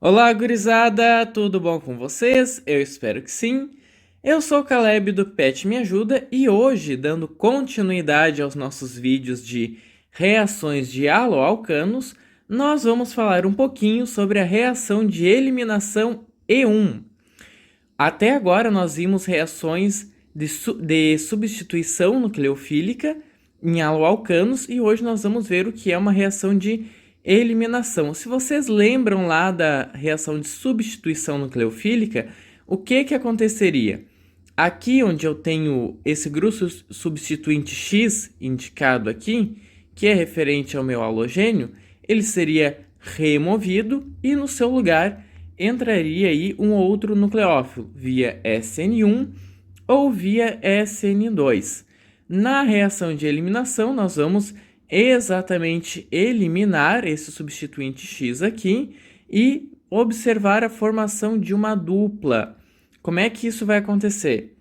Olá, gurizada! Tudo bom com vocês? Eu espero que sim. Eu sou o Caleb do Pet Me Ajuda e hoje, dando continuidade aos nossos vídeos de reações de haloalcanos, nós vamos falar um pouquinho sobre a reação de eliminação E1. Até agora nós vimos reações de substituição nucleofílica em haloalcanos e hoje nós vamos ver o que é uma reação de eliminação. Se vocês lembram lá da reação de substituição nucleofílica, o que aconteceria? Aqui onde eu tenho esse grupo substituinte X indicado aqui, que é referente ao meu halogênio, ele seria removido e no seu lugar entraria aí um outro nucleófilo via SN1 ou via SN2. Na reação de eliminação, nós vamos exatamente eliminar esse substituinte X aqui e observar a formação de uma dupla. Como é que isso vai acontecer?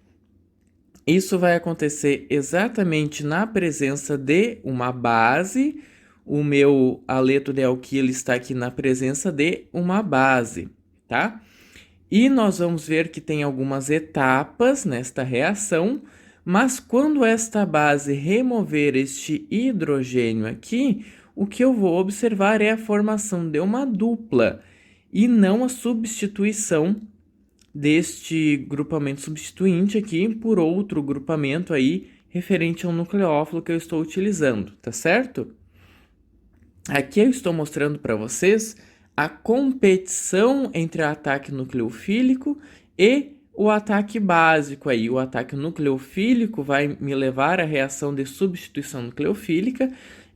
Isso vai acontecer exatamente na presença de uma base. O meu aleto de alquilo está aqui na presença de uma base, tá? E nós vamos ver que tem algumas etapas nesta reação, mas quando esta base remover este hidrogênio aqui, o que eu vou observar é a formação de uma dupla e não a substituição deste grupamento substituinte aqui por outro grupamento aí referente ao nucleófilo que eu estou utilizando, tá certo? Aqui eu estou mostrando para vocês a competição entre o ataque nucleofílico e o ataque básico aí. O ataque nucleofílico vai me levar à reação de substituição nucleofílica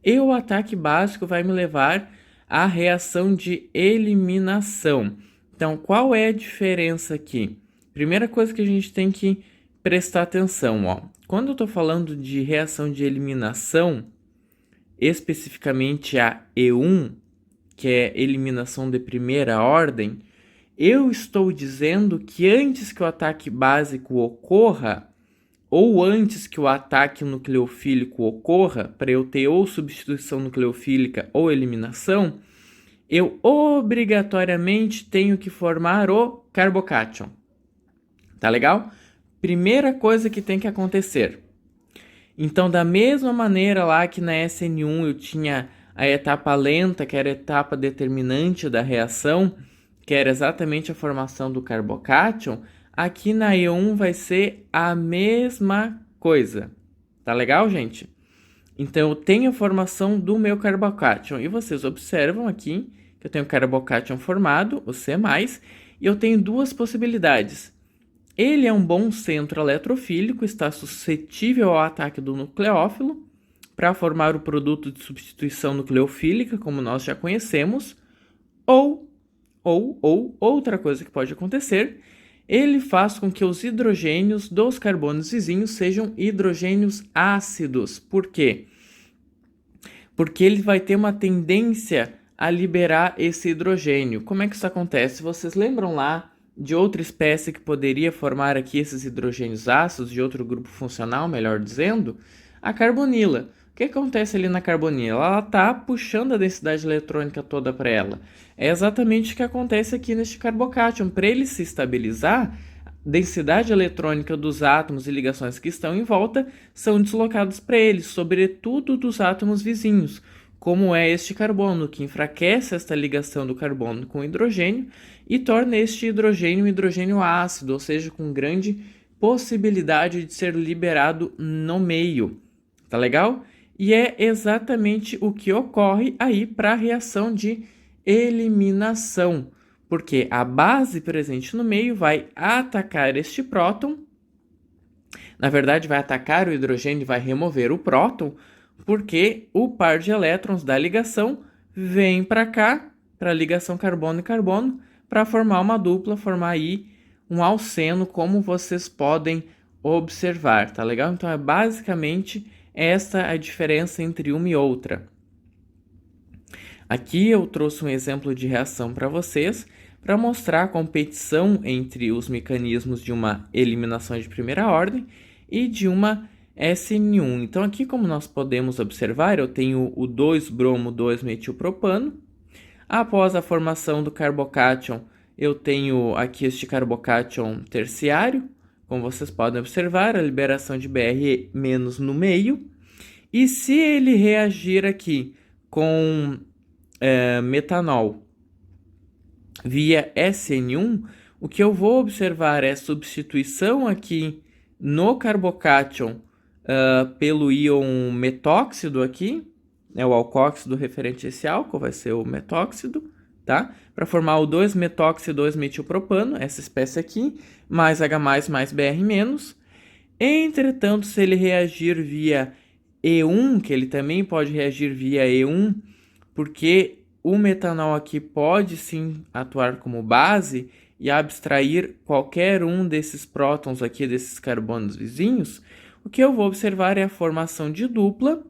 e o ataque básico vai me levar à reação de eliminação. Então, qual é a diferença aqui? Primeira coisa que a gente tem que prestar atenção, ó. Quando eu estou falando de reação de eliminação, especificamente a E1, que é eliminação de primeira ordem, eu estou dizendo que antes que o ataque básico ocorra, ou antes que o ataque nucleofílico ocorra, para eu ter ou substituição nucleofílica ou eliminação, eu obrigatoriamente tenho que formar o carbocátion. Tá legal? Primeira coisa que tem que acontecer. Então, da mesma maneira lá que na SN1 eu tinha a etapa lenta, que era a etapa determinante da reação, que era exatamente a formação do carbocátion, aqui na E1 vai ser a mesma coisa. Tá legal, gente? Então, eu tenho a formação do meu carbocátion. E vocês observam aqui que eu tenho o carbocátion formado, o C+, e eu tenho duas possibilidades. Ele é um bom centro eletrofílico, está suscetível ao ataque do nucleófilo para formar o produto de substituição nucleofílica, como nós já conhecemos, ou outra coisa que pode acontecer, ele faz com que os hidrogênios dos carbonos vizinhos sejam hidrogênios ácidos. Por quê? Porque ele vai ter uma tendência a liberar esse hidrogênio. Como é que isso acontece? Vocês lembram lá de outra espécie que poderia formar aqui esses hidrogênios ácidos, de outro grupo funcional, melhor dizendo? A carbonila. O que acontece ali na carbonila? Ela está puxando a densidade eletrônica toda para ela. É exatamente o que acontece aqui neste carbocátion. Para ele se estabilizar, a densidade eletrônica dos átomos e ligações que estão em volta são deslocados para ele, sobretudo dos átomos vizinhos, como é este carbono, que enfraquece esta ligação do carbono com o hidrogênio e torna este hidrogênio um hidrogênio ácido, ou seja, com grande possibilidade de ser liberado no meio. Tá legal? E é exatamente o que ocorre aí para a reação de eliminação, porque a base presente no meio vai atacar este próton, na verdade vai atacar o hidrogênio e vai remover o próton, porque o par de elétrons da ligação vem para cá, para a ligação carbono e carbono, para formar uma dupla, formar aí um alceno, como vocês podem observar, tá legal? Então é basicamente essa a diferença entre uma e outra. Aqui eu trouxe um exemplo de reação para vocês, para mostrar a competição entre os mecanismos de uma eliminação de primeira ordem e de uma SN1. Então aqui, como nós podemos observar, eu tenho o 2-bromo-2-metilpropano. Após a formação do carbocátion, eu tenho aqui este carbocátion terciário. Como vocês podem observar, a liberação de Br- no meio. E se ele reagir aqui com metanol via SN1, o que eu vou observar é substituição aqui no carbocátion pelo íon metóxido aqui, né, o alcóxido referente a esse álcool vai ser o metóxido, tá? Para formar o 2-metóxido-2-metilpropano, essa espécie aqui, mais H+, mais Br-. Entretanto, se ele reagir via E1, que ele também pode reagir via E1, porque o metanol aqui pode sim atuar como base e abstrair qualquer um desses prótons aqui, desses carbonos vizinhos, o que eu vou observar é a formação de dupla,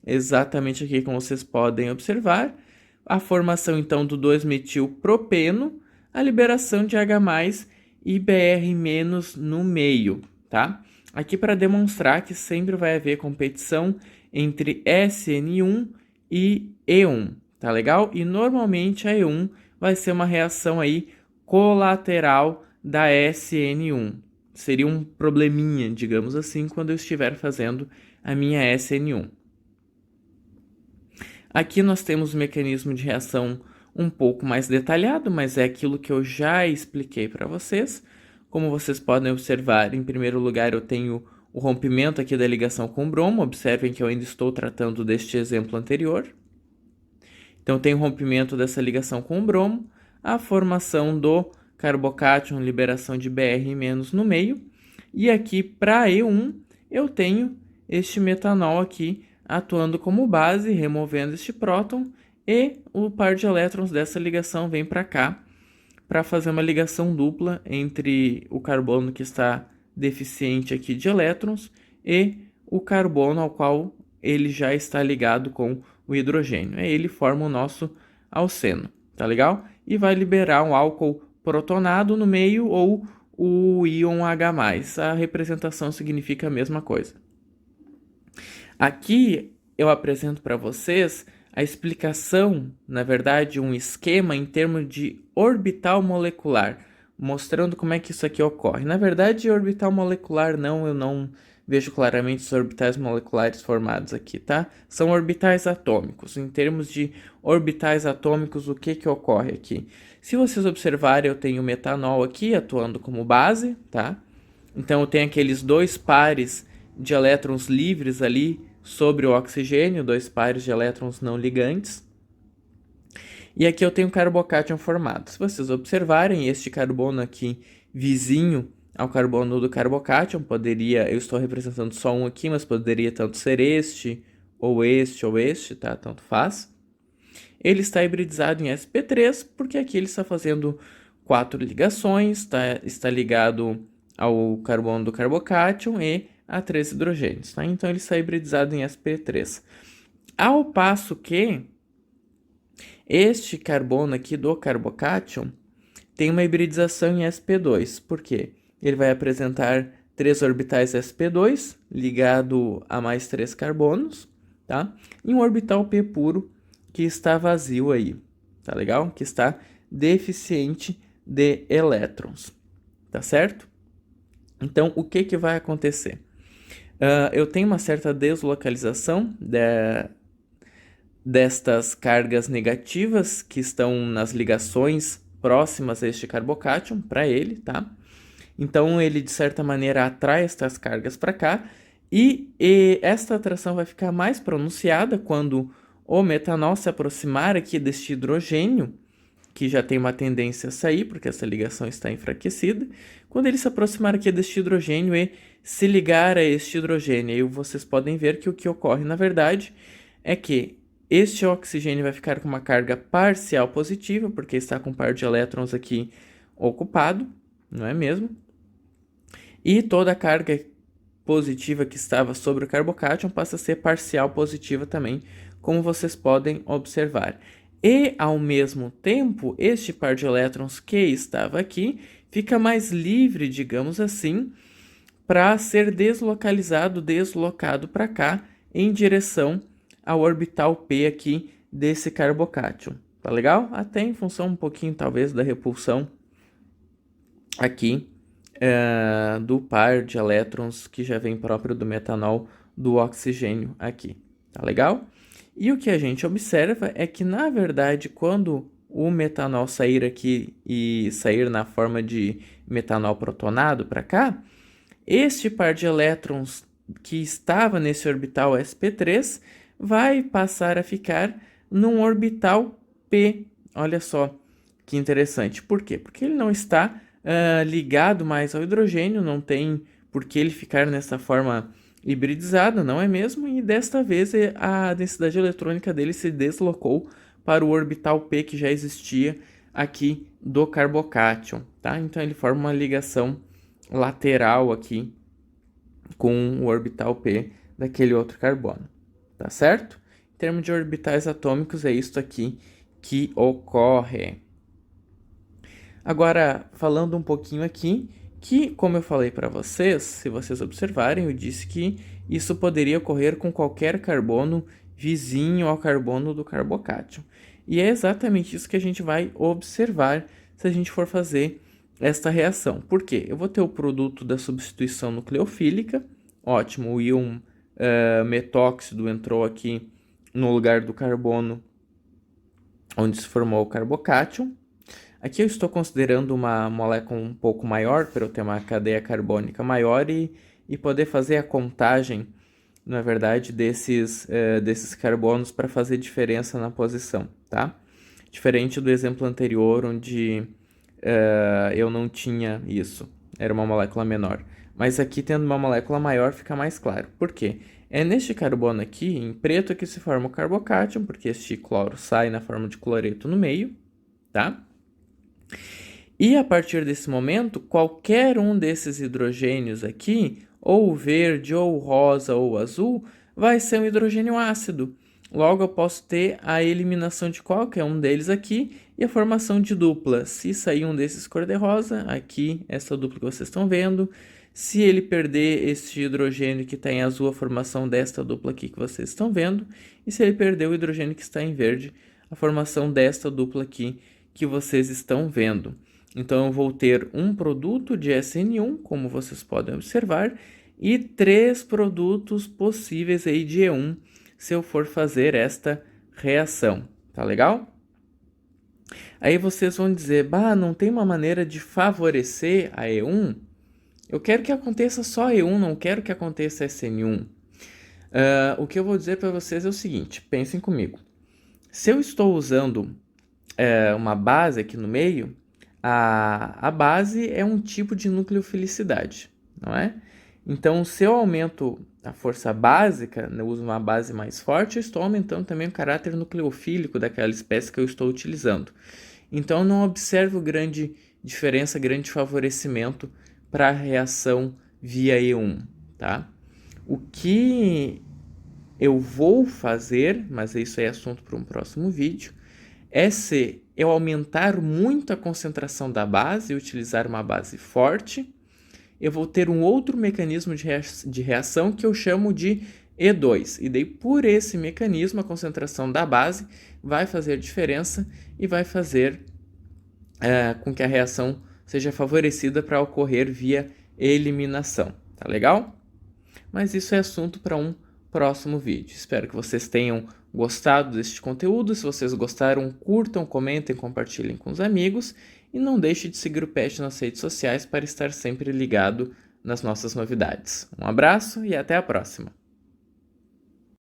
exatamente aqui como vocês podem observar, a formação então do 2-metilpropeno, a liberação de H+, e Br- no meio, tá? Aqui para demonstrar que sempre vai haver competição entre SN1 e E1, tá legal? E normalmente a E1 vai ser uma reação aí colateral da SN1. Seria um probleminha, digamos assim, quando eu estiver fazendo a minha SN1. Aqui nós temos o mecanismo de reação um pouco mais detalhado, mas é aquilo que eu já expliquei para vocês. Como vocês podem observar, em primeiro lugar eu tenho o rompimento aqui da ligação com o bromo. Observem que eu ainda estou tratando deste exemplo anterior. Então tem o rompimento dessa ligação com o bromo, a formação do carbocátion, liberação de Br- no meio. E aqui para E1 eu tenho este metanol aqui atuando como base, removendo este próton, e o par de elétrons dessa ligação vem para cá para fazer uma ligação dupla entre o carbono que está deficiente aqui de elétrons e o carbono ao qual ele já está ligado com o hidrogênio. Aí ele forma o nosso alceno, tá legal? E vai liberar um álcool protonado no meio ou o íon H+. A representação significa a mesma coisa. Aqui eu apresento para vocês a explicação, na verdade, um esquema em termos de orbital molecular, mostrando como é que isso aqui ocorre. Na verdade, orbital molecular não, eu não vejo claramente os orbitais moleculares formados aqui, tá? São orbitais atômicos. Em termos de orbitais atômicos, o que ocorre aqui? Se vocês observarem, eu tenho metanol aqui atuando como base, tá? Então eu tenho aqueles dois pares de elétrons livres ali sobre o oxigênio, dois pares de elétrons não ligantes. E aqui eu tenho carbocátion formado. Se vocês observarem, este carbono aqui vizinho ao carbono do carbocátion, eu estou representando só um aqui, mas poderia tanto ser este, ou este, tá? Tanto faz. Ele está hibridizado em sp3, porque aqui ele está fazendo 4 ligações, está ligado ao carbono do carbocátion e a 3 hidrogênios, tá? Então ele está hibridizado em sp3. Ao passo que este carbono aqui do carbocátion tem uma hibridização em sp2. Por quê? Ele vai apresentar 3 orbitais sp2 ligado a mais 3 carbonos, tá? E um orbital p puro que está vazio aí, tá legal? Que está deficiente de elétrons, tá certo? Então, o que vai acontecer? Eu tenho uma certa deslocalização destas cargas negativas que estão nas ligações próximas a este carbocátion para ele, tá? Então ele de certa maneira atrai estas cargas para cá e esta atração vai ficar mais pronunciada quando o metanol se aproximar aqui deste hidrogênio, que já tem uma tendência a sair, porque essa ligação está enfraquecida. Quando ele se aproximar aqui deste hidrogênio e se ligar a este hidrogênio, aí vocês podem ver que o que ocorre, na verdade, é que este oxigênio vai ficar com uma carga parcial positiva, porque está com um par de elétrons aqui ocupado, não é mesmo? E toda a carga positiva que estava sobre o carbocátion passa a ser parcial positiva também, como vocês podem observar. E, ao mesmo tempo, este par de elétrons que estava aqui fica mais livre, digamos assim, para ser deslocado para cá, em direção ao orbital P aqui desse carbocátion, Tá legal? Até em função um pouquinho, talvez, da repulsão aqui do par de elétrons que já vem próprio do metanol do oxigênio aqui. Tá legal? E o que a gente observa é que, na verdade, quando o metanol sair aqui e sair na forma de metanol protonado para cá, este par de elétrons que estava nesse orbital sp3 vai passar a ficar num orbital p. Olha só que interessante. Por quê? Porque ele não está ligado mais ao hidrogênio, não tem por que ele ficar nessa forma hibridizada, não é mesmo? E desta vez a densidade eletrônica dele se deslocou para o orbital p que já existia aqui do carbocátion, tá? Então ele forma uma ligação lateral aqui com o orbital p daquele outro carbono, tá certo? Em termos de orbitais atômicos, é isto aqui que ocorre. Agora, falando um pouquinho aqui, que, como eu falei para vocês, se vocês observarem, eu disse que isso poderia ocorrer com qualquer carbono vizinho ao carbono do carbocátion. E é exatamente isso que a gente vai observar se a gente for fazer esta reação. Por quê? Eu vou ter o produto da substituição nucleofílica, ótimo, o íon metóxido entrou aqui no lugar do carbono onde se formou o carbocátion. Aqui eu estou considerando uma molécula um pouco maior, para eu ter uma cadeia carbônica maior e poder fazer a contagem, na verdade, desses carbonos para fazer diferença na posição, tá? Diferente do exemplo anterior, onde eu não tinha isso, era uma molécula menor. Mas aqui, tendo uma molécula maior, fica mais claro. Por quê? É neste carbono aqui, em preto, que se forma o carbocátion, porque este cloro sai na forma de cloreto no meio, tá? E a partir desse momento, qualquer um desses hidrogênios aqui, ou verde, ou rosa, ou azul, vai ser um hidrogênio ácido. Logo, eu posso ter a eliminação de qualquer um deles aqui e a formação de dupla. Se sair um desses cor-de-rosa, aqui, essa dupla que vocês estão vendo. Se ele perder esse hidrogênio que está em azul, a formação desta dupla aqui que vocês estão vendo. E se ele perder o hidrogênio que está em verde, a formação desta dupla aqui que vocês estão vendo. Então, eu vou ter um produto de SN1, como vocês podem observar, e 3 produtos possíveis aí de E1, se eu for fazer esta reação. Tá legal? Aí vocês vão dizer, bah, não tem uma maneira de favorecer a E1? Eu quero que aconteça só E1, não quero que aconteça SN1. O que eu vou dizer para vocês é o seguinte, pensem comigo. Se eu estou usando uma base aqui no meio, a base é um tipo de nucleofilicidade, não é? Então, se eu aumento a força básica, eu uso uma base mais forte, eu estou aumentando também o caráter nucleofílico daquela espécie que eu estou utilizando. Então, eu não observo grande diferença, grande favorecimento para a reação via E1, tá? O que eu vou fazer, mas isso é assunto para um próximo vídeo, é se eu aumentar muito a concentração da base e utilizar uma base forte, eu vou ter um outro mecanismo de reação que eu chamo de E2. E daí, por esse mecanismo, a concentração da base vai fazer diferença e vai fazer com que a reação seja favorecida para ocorrer via eliminação. Tá legal? Mas isso é assunto para um próximo vídeo. Espero que vocês tenham gostado deste conteúdo. Se vocês gostaram, curtam, comentem, compartilhem com os amigos. E não deixe de seguir o PET nas redes sociais para estar sempre ligado nas nossas novidades. Um abraço e até a próxima!